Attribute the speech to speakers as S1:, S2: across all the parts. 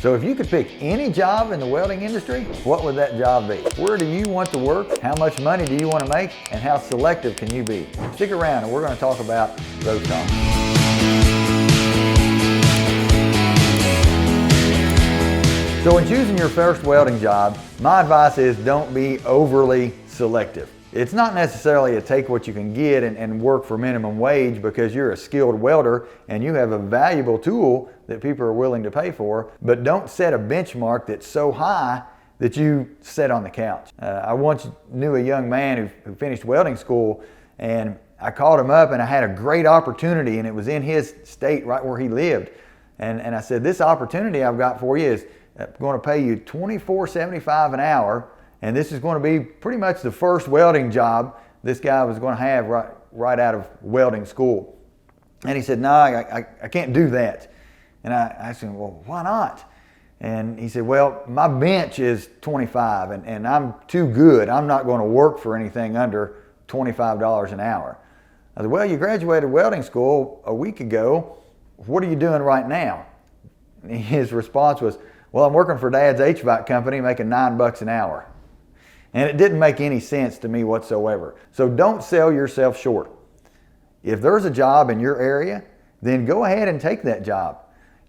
S1: So if you could pick any job in the welding industry, what would that job be? Where do you want to work? How much money do you want to make? And how selective can you be? Stick around and we're going to talk about those topics. So when choosing your first welding job, my advice is don't be overly selective. It's not necessarily a take what you can get and work for minimum wage because you're a skilled welder and you have a valuable tool that people are willing to pay for, but don't set a benchmark that's so high that you sit on the couch. I once knew a young man who finished welding school, and I called him up and I had a great opportunity, and it was in his state right where he lived. And I said, this opportunity I've got for you is going to pay you $24.75 an hour. And this is going to be pretty much the first welding job this guy was going to have right out of welding school. And he said, no, I can't do that. And I asked him, well, why not? And he said, well, my bench is 25 and I'm too good. I'm not going to work for anything under $25 an hour. I said, well, you graduated welding school a week ago. What are you doing right now? And his response was, well, I'm working for Dad's HVAC company making $9 an hour. And it didn't make any sense to me whatsoever. So don't sell yourself short. If there's a job in your area, then go ahead and take that job.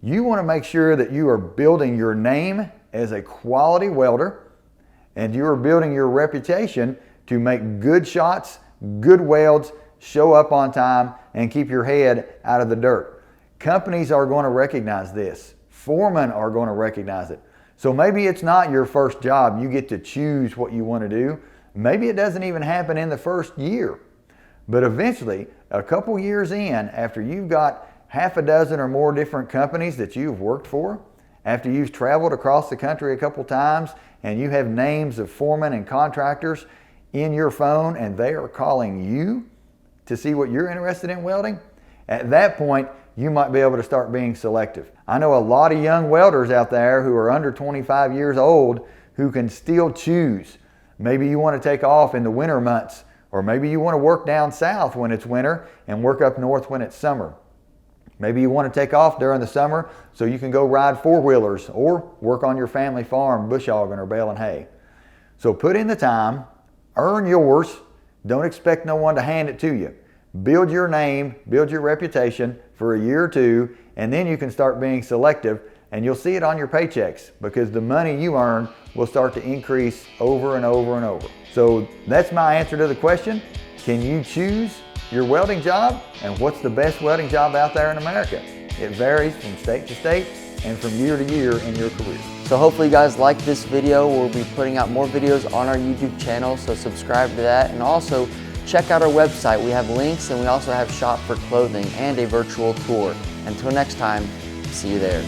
S1: You want to make sure that you are building your name as a quality welder, and you are building your reputation to make good shots, good welds, show up on time, and keep your head out of the dirt. Companies are going to recognize this. Foremen are going to recognize it. So maybe it's not your first job. You get to choose what you want to do. Maybe it doesn't even happen in the first year. But eventually, a couple years in, after you've got half a dozen or more different companies that you've worked for, after you've traveled across the country a couple times and you have names of foremen and contractors in your phone and they are calling you to see what you're interested in welding, at that point, you might be able to start being selective. I know a lot of young welders out there who are under 25 years old who can still choose. Maybe you want to take off in the winter months, or maybe you want to work down south when it's winter and work up north when it's summer. Maybe you want to take off during the summer so you can go ride four-wheelers or work on your family farm bush hogging or baling hay. So put in the time, earn yours, don't expect no one to hand it to you. Build your name, build your reputation for a year or two, and then you can start being selective, and you'll see it on your paychecks because the money you earn will start to increase over and over and over. So that's my answer to the question. Can you choose your welding job? And what's the best welding job out there in America? It varies from state to state and from year to year in your career.
S2: So hopefully you guys like this video. We'll be putting out more videos on our YouTube channel, so subscribe to that. And also check out our website. We have links and we also have shop for clothing and a virtual tour. Until next time, see you there.